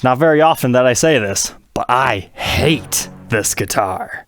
It's not very often that I say this, but I hate this guitar.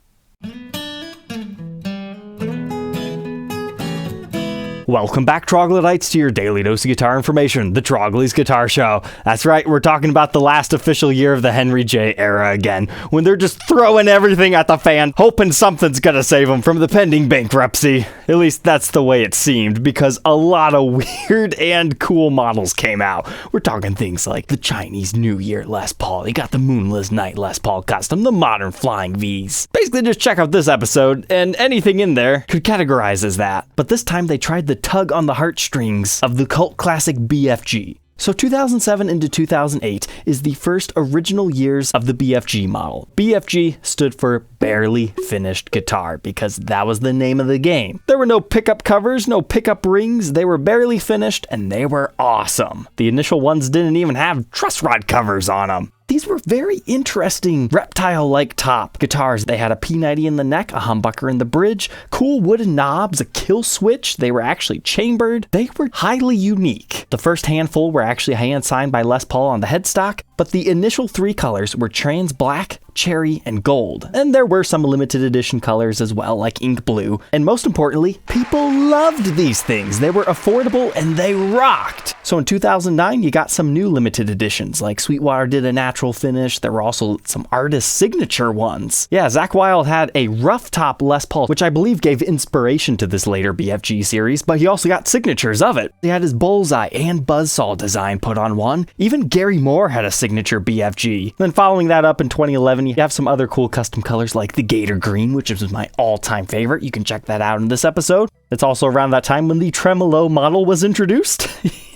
Welcome back, Troglodytes, to your daily dose of guitar information, the Trogly's Guitar Show. That's right, we're talking about the last official year of the Henry J era again, when they're just throwing everything at the fan, hoping something's gonna save them from the pending bankruptcy. At least that's the way it seemed, because a lot of weird and cool models came out. We're talking things like the Chinese New Year Les Paul, you got the Moonless Night Les Paul Custom, the modern Flying V's. Basically, just check out this episode, and anything in there could categorize as that. But this time they tried the tug on the heartstrings of the cult classic BFG. So 2007 into 2008 is the first original years of the BFG model. BFG stood for Barely Finished Guitar because that was the name of the game. There were no pickup covers, no pickup rings, they were barely finished and they were awesome. The initial ones didn't even have truss rod covers on them. These were very interesting reptile-like top guitars. They had a P90 in the neck, a humbucker in the bridge, cool wooden knobs, a kill switch. They were actually chambered. They were highly unique. The first handful were actually hand-signed by Les Paul on the headstock, but the initial three colors were trans black, cherry, and gold. And there were some limited edition colors as well, like ink blue. And most importantly, people loved these things. They were affordable and they rocked. So in 2009, you got some new limited editions, like Sweetwater did a natural finish. There were also some artist signature ones. Yeah, Zakk Wylde had a rough top Les Paul, which I believe gave inspiration to this later BFG series, but he also got signatures of it. He had his bullseye and buzzsaw design put on one. Even Gary Moore had a signature BFG. Then following that up in 2011, you have some other cool custom colors like the Gator Green, which is my all-time favorite. You can check that out in this episode. It's also around that time when the Tremolo model was introduced.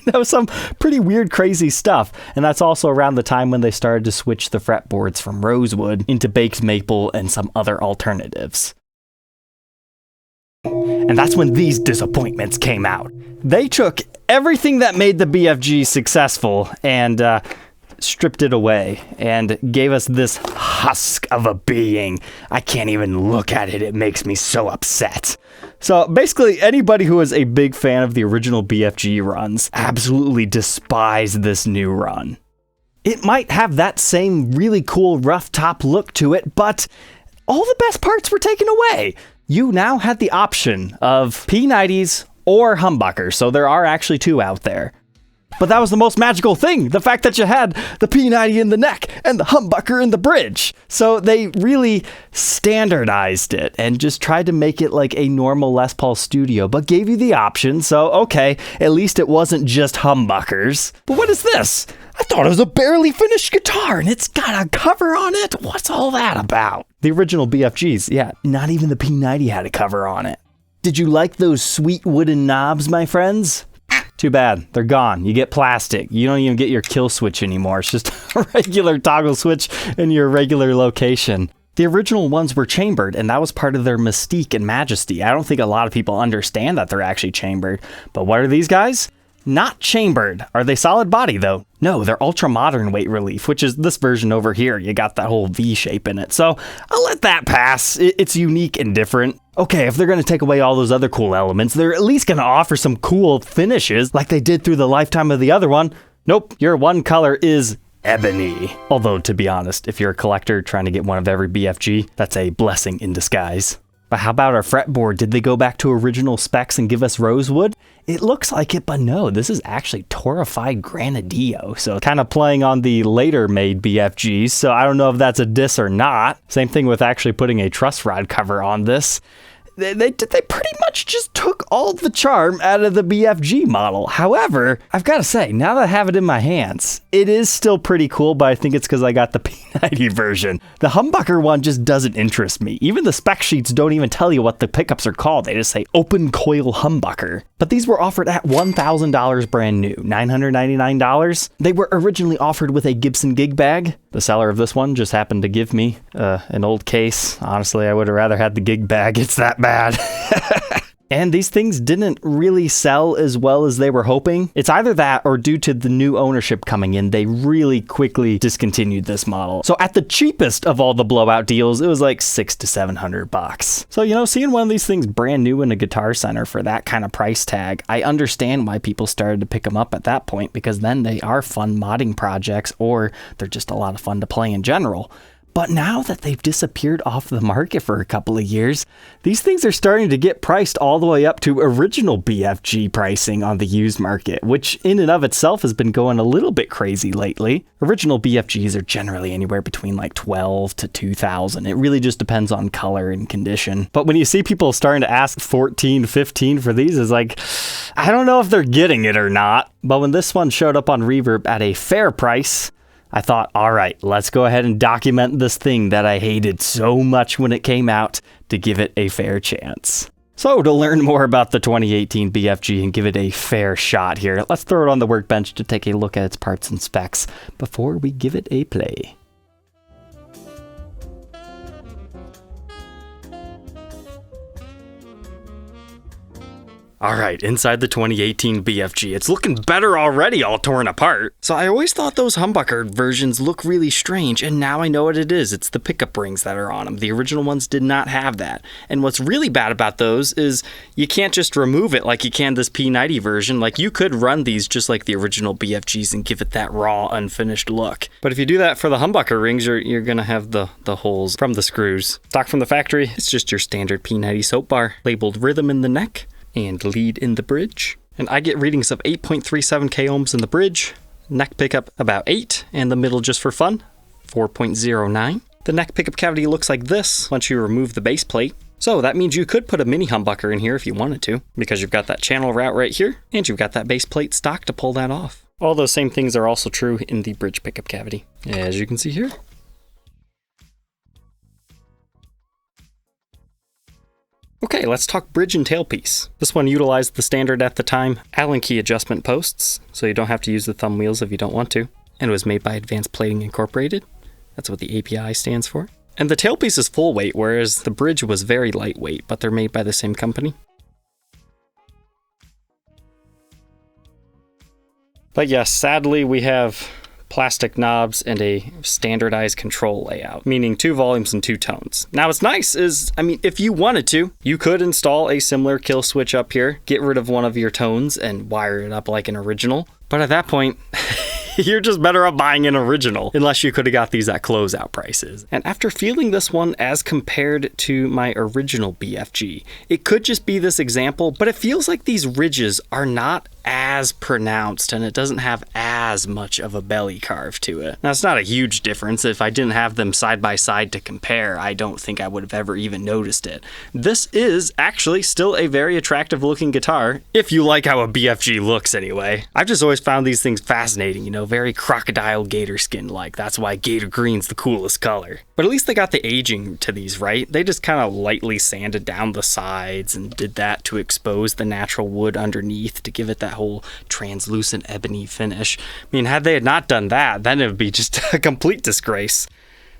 That was some pretty weird, crazy stuff. And that's also around the time when they started to switch the fretboards from rosewood into baked maple and some other alternatives. And that's when these disappointments came out. They took everything that made the BFG successful and stripped it away and gave us this husk of a being. I can't even look at it. It makes me so upset. So basically, anybody who is a big fan of the original BFG runs absolutely despised this new run. It might have that same really cool rough top look to it, but all the best parts were taken away. You now had the option of P90s or humbuckers, so there are actually two out there. But that was the most magical thing, the fact that you had the P90 in the neck and the humbucker in the bridge. So they really standardized it and just tried to make it like a normal Les Paul Studio, but gave you the option. So, okay, at least it wasn't just humbuckers. But what is this? I thought it was a barely finished guitar and it's got a cover on it. What's all that about? The original BFGs, yeah, not even the P90 had a cover on it. Did you like those sweet wooden knobs, my friends? Too bad. They're gone. You get plastic. You don't even get your kill switch anymore. It's just a regular toggle switch in your regular location. The original ones were chambered, and that was part of their mystique and majesty. I don't think a lot of people understand that they're actually chambered. But what are these guys? Not chambered. Are they solid body, though? No, they're ultra modern weight relief, which is this version over here. You got that whole V shape in it. So I'll let that pass. It's unique and different. Okay, if they're going to take away all those other cool elements, they're at least going to offer some cool finishes like they did through the lifetime of the other one. Nope, your one color is Ebony. Although, to be honest, if you're a collector trying to get one of every BFG, that's a blessing in disguise. But how about our fretboard? Did they go back to original specs and give us rosewood? It looks like it, but no, this is actually torrefied granadillo. So kind of playing on the later made BFGs. So I don't know if that's a diss or not. Same thing with actually putting a truss rod cover on this. They pretty much just took all the charm out of the BFG model. However, I've got to say, now that I have it in my hands, it is still pretty cool, but I think it's because I got the P90 version. The humbucker one just doesn't interest me. Even the spec sheets don't even tell you what the pickups are called. They just say open coil humbucker. But these were offered at $1,000 brand new, $999. They were originally offered with a Gibson gig bag. The seller of this one just happened to give me an old case. Honestly, I would have rather had the gig bag. It's that bad. And these things didn't really sell as well as they were hoping. It's either that or due to the new ownership coming in, they really quickly discontinued this model. So at the cheapest of all the blowout deals, it was like $600 to $700. So, seeing one of these things brand new in a Guitar Center for that kind of price tag, I understand why people started to pick them up at that point, because then they are fun modding projects, or they're just a lot of fun to play in general. But now that they've disappeared off the market for a couple of years, these things are starting to get priced all the way up to original BFG pricing on the used market, which in and of itself has been going a little bit crazy lately. Original BFGs are generally anywhere between like $12 to $2,000. It really just depends on color and condition. But when you see people starting to ask $14, $15 for these, it's like, I don't know if they're getting it or not. But when this one showed up on Reverb at a fair price, I thought, all right, let's go ahead and document this thing that I hated so much when it came out to give it a fair chance. So to learn more about the 2018 BFG and give it a fair shot here, let's throw it on the workbench to take a look at its parts and specs before we give it a play. Alright, inside the 2018 BFG. It's looking better already, all torn apart. So I always thought those humbucker versions look really strange, and now I know what it is. It's the pickup rings that are on them. The original ones did not have that. And what's really bad about those is you can't just remove it like you can this P90 version. Like, you could run these just like the original BFGs and give it that raw, unfinished look. But if you do that for the humbucker rings, you're gonna have the holes from the screws. Stock from the factory, it's just your standard P90 soap bar, labeled rhythm in the neck and lead in the bridge. And I get readings of 8.37 k ohms in the bridge, neck pickup about 8, and the middle, just for fun, 4.09. The neck pickup cavity looks like this once you remove the base plate. So that means you could put a mini humbucker in here if you wanted to, because you've got that channel route right here, and you've got that base plate stock to pull that off. All those same things are also true in the bridge pickup cavity, as you can see here. Okay, let's talk bridge and tailpiece. This one utilized the standard at the time Allen key adjustment posts, so you don't have to use the thumb wheels if you don't want to, and was made by Advanced Plating Incorporated. That's what the API stands for. And the tailpiece is full weight, whereas the bridge was very lightweight, but they're made by the same company. But yes, sadly we have plastic knobs and a standardized control layout, meaning 2 volumes and 2 tones. Now what's nice is, if you wanted to, you could install a similar kill switch up here, get rid of one of your tones and wire it up like an original. But at that point, you're just better off buying an original, unless you could have got these at closeout prices. And after feeling this one as compared to my original BFG, it could just be this example, but it feels like these ridges are not as pronounced and it doesn't have as much of a belly carve to it. Now, it's not a huge difference. If I didn't have them side by side to compare, I don't think I would have ever even noticed it. This is actually still a very attractive looking guitar, if you like how a BFG looks anyway. I've just always found these things fascinating, very crocodile gator skin like. That's why gator green's the coolest color. But at least they got the aging to these right. They just kind of lightly sanded down the sides and did that to expose the natural wood underneath to give it that whole translucent ebony finish. Had they had not done that, then it would be just a complete disgrace.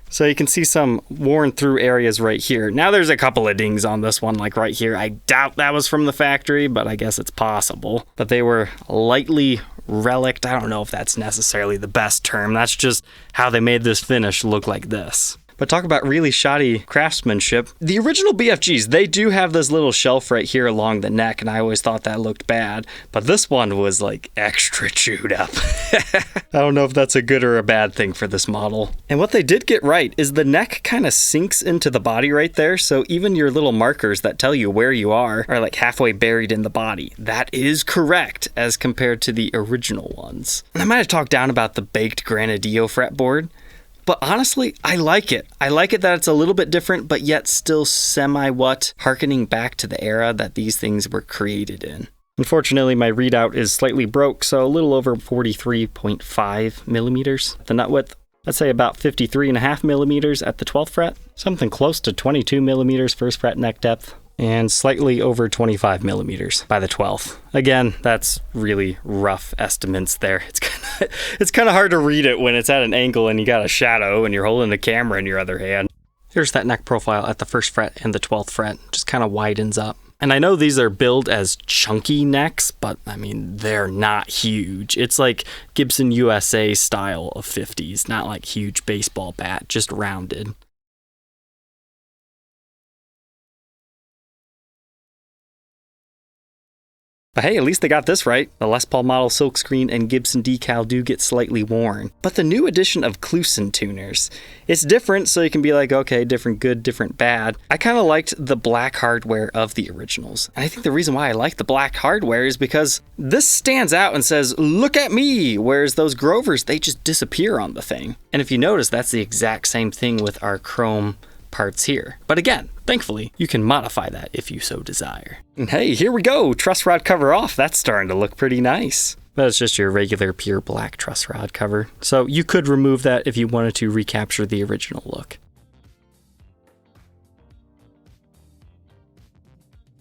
So you can see some worn through areas right here. Now there's a couple of dings on this one, like right here. I doubt that was from the factory, but I guess it's possible. But they were lightly relicked. I don't know if that's necessarily the best term. That's just how they made this finish look like this. But talk about really shoddy craftsmanship. The original BFGs, they do have this little shelf right here along the neck, and I always thought that looked bad. But this one was like extra chewed up. I don't know if that's a good or a bad thing for this model. And what they did get right is the neck kind of sinks into the body right there, so even your little markers that tell you where you are like halfway buried in the body. That is correct as compared to the original ones. And I might have talked down about the baked Granadillo fretboard, but honestly, I like it. I like it that it's a little bit different, but yet still semi-what, harkening back to the era that these things were created in. Unfortunately, my readout is slightly broke, so a little over 43.5 millimeters. The nut width, I'd say about 53.5 millimeters at the 12th fret, something close to 22 millimeters first fret neck depth, and slightly over 25 millimeters by the 12th. Again, that's really rough estimates there. It's kind of hard to read it when it's at an angle and you got a shadow and you're holding the camera in your other hand. Here's that neck profile at the 1st fret and the 12th fret. Just kind of widens up. And I know these are billed as chunky necks, but I mean, they're not huge. It's like Gibson USA style of 50s, not like huge baseball bat, just rounded. But hey, at least they got this right. The Les Paul model silkscreen and Gibson decal do get slightly worn. But the new addition of Kluson tuners, it's different, so you can be like, okay, different good, different bad. I kind of liked the black hardware of the originals. And I think the reason why I like the black hardware is because this stands out and says, look at me, whereas those Grovers, they just disappear on the thing. And if you notice, that's the exact same thing with our chrome parts here. But again, thankfully, you can modify that if you so desire. And hey, here we go, truss rod cover off. That's starting to look pretty nice. That's just your regular pure black truss rod cover. So you could remove that if you wanted to recapture the original look.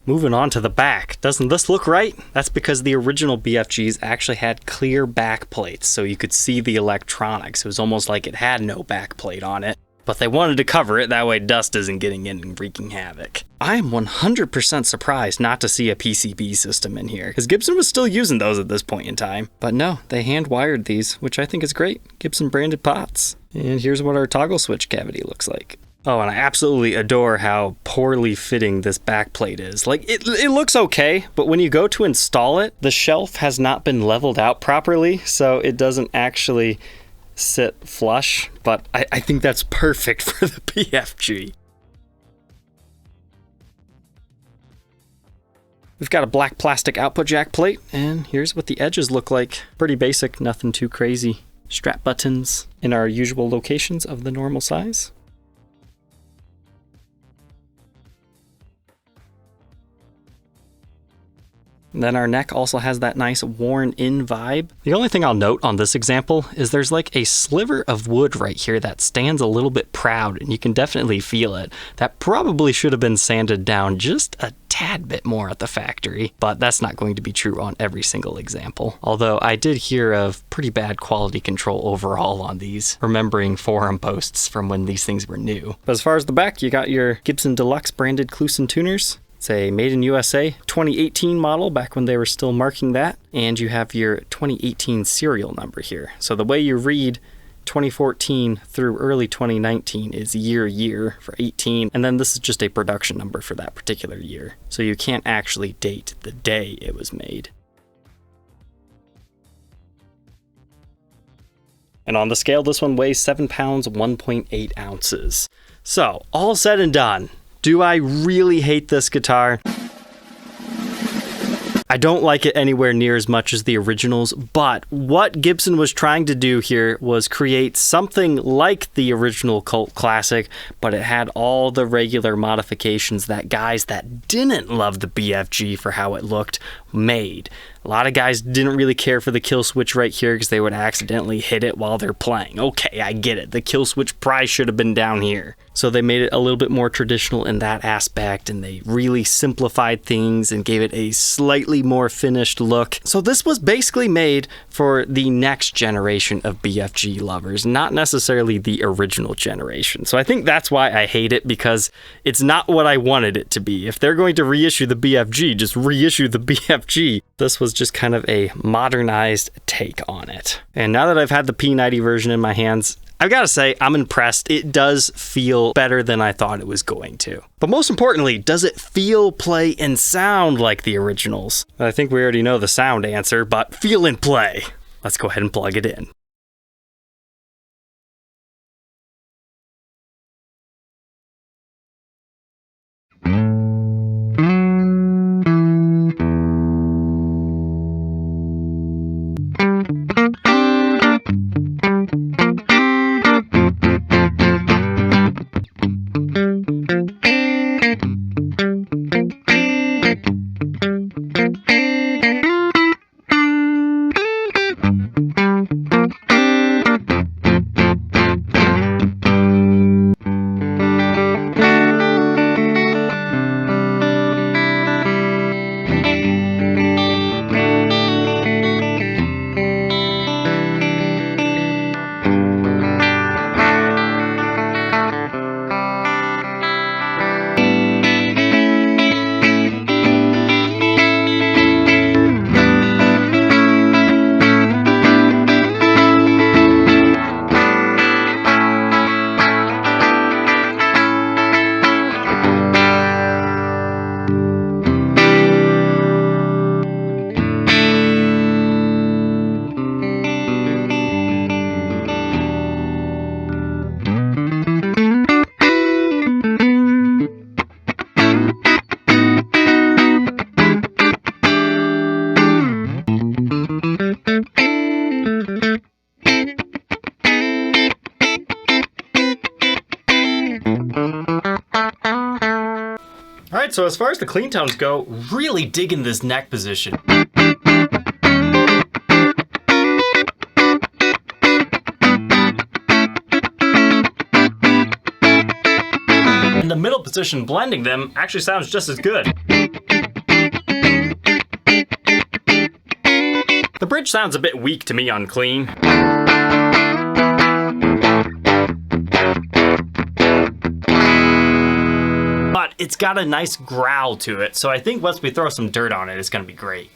Moving on to the back. Doesn't this look right? That's because the original BFGs actually had clear back plates, so you could see the electronics. It was almost like it had no back plate on it. But they wanted to cover it, that way dust isn't getting in and wreaking havoc. I am 100% surprised not to see a PCB system in here, because Gibson was still using those at this point in time. But no, they hand-wired these, which I think is great. Gibson branded pots. And here's what our toggle switch cavity looks like. Oh, and I absolutely adore how poorly fitting this back plate is. Like, it looks okay, but when you go to install it, the shelf has not been leveled out properly, so it doesn't actually sit flush, but I think that's perfect for the BFG. We've got a black plastic output jack plate, and here's what the edges look like. Pretty basic, nothing too crazy. Strap buttons in our usual locations of the normal size. And then our neck also has that nice worn-in vibe. The only thing I'll note on this example is there's like a sliver of wood right here that stands a little bit proud, and you can definitely feel it. That probably should have been sanded down just a tad bit more at the factory, but that's not going to be true on every single example. Although I did hear of pretty bad quality control overall on these, remembering forum posts from when these things were new. But as far as the back, you got your Gibson Deluxe branded Kluson tuners. It's a Made in USA 2018 model, back when they were still marking that. And you have your 2018 serial number here. So the way you read 2014 through early 2019 is year for 18. And then this is just a production number for that particular year. So you can't actually date the day it was made. And on the scale, this one weighs 7 pounds, 1.8 ounces. So all said and done, do I really hate this guitar? I don't like it anywhere near as much as the originals, but what Gibson was trying to do here was create something like the original cult classic, but it had all the regular modifications that guys that didn't love the BFG for how it looked made. A lot of guys didn't really care for the kill switch right here because they would accidentally hit it while they're playing. Okay, I get it. The kill switch probably should have been down here. So they made it a little bit more traditional in that aspect, and they really simplified things and gave it a slightly more finished look. So this was basically made for the next generation of BFG lovers, not necessarily the original generation. So I think that's why I hate it, because it's not what I wanted it to be. If they're going to reissue the BFG, just reissue the BFG. This was just kind of a modernized take on it. And now that I've had the P90 version in my hands, I've got to say, I'm impressed. It does feel better than I thought it was going to. But most importantly, does it feel, play, and sound like the originals? I think we already know the sound answer, but feel and play. Let's go ahead and plug it in. so as far as the clean tones go, really digging this neck position. In the middle position, blending them actually sounds just as good. The bridge sounds a bit weak to me on clean. But it's got a nice growl to it, so I think once we throw some dirt on it, it's gonna be great.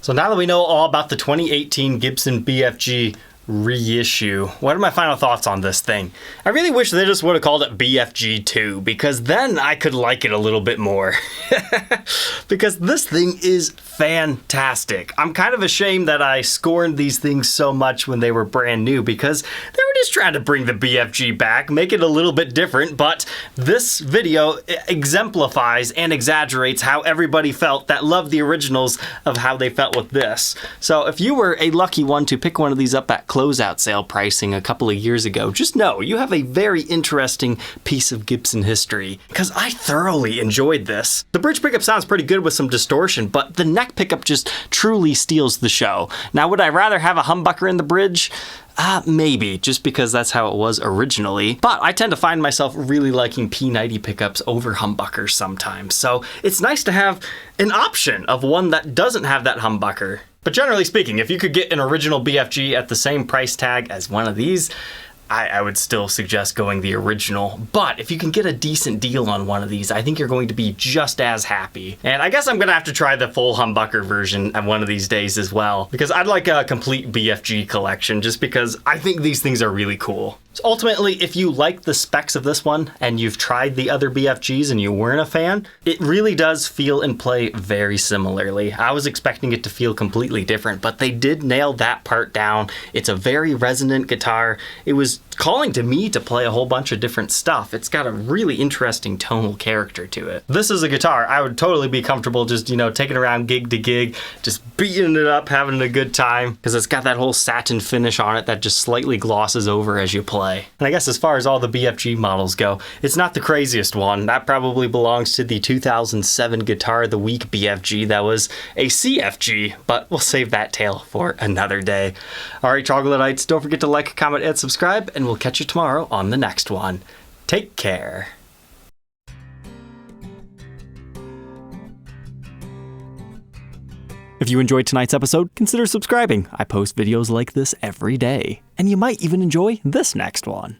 So now that we know all about the 2018 Gibson BFG reissue, what are my final thoughts on this thing? I really wish they just would have called it BFG 2, because then I could like it a little bit more. Because this thing is fantastic. I'm kind of ashamed that I scorned these things so much when they were brand new, because they were just trying to bring the BFG back, make it a little bit different, but this video exemplifies and exaggerates how everybody felt that loved the originals of how they felt with this. So if you were a lucky one to pick one of these up at closeout sale pricing a couple of years ago, just know you have a very interesting piece of Gibson history, because I thoroughly enjoyed this. The bridge pickup sounds pretty good with some distortion, but the neck pickup just truly steals the show. Now, would I rather have a humbucker in the bridge? Maybe, just because that's how it was originally. But I tend to find myself really liking P90 pickups over humbuckers sometimes, so it's nice to have an option of one that doesn't have that humbucker. But generally speaking, if you could get an original BFG at the same price tag as one of these, I would still suggest going the original. But if you can get a decent deal on one of these, I think you're going to be just as happy. And I guess I'm gonna have to try the full humbucker version at one of these days as well, because I'd like a complete BFG collection, just because I think these things are really cool. So ultimately, if you like the specs of this one and you've tried the other BFGs and you weren't a fan, it really does feel and play very similarly. I was expecting it to feel completely different, but they did nail that part down. It's a very resonant guitar. It was calling to me to play a whole bunch of different stuff. It's got a really interesting tonal character to it. This is a guitar I would totally be comfortable just, taking around gig to gig, just beating it up, having a good time, because it's got that whole satin finish on it that just slightly glosses over as you play. And I guess as far as all the BFG models go, it's not the craziest one. That probably belongs to the 2007 Guitar of the Week BFG that was a CFG, but we'll save that tale for another day. Alright, Troglodytes, don't forget to like, comment, and subscribe, and we'll catch you tomorrow on the next one. Take care. If you enjoyed tonight's episode, consider subscribing. I post videos like this every day, and you might even enjoy this next one.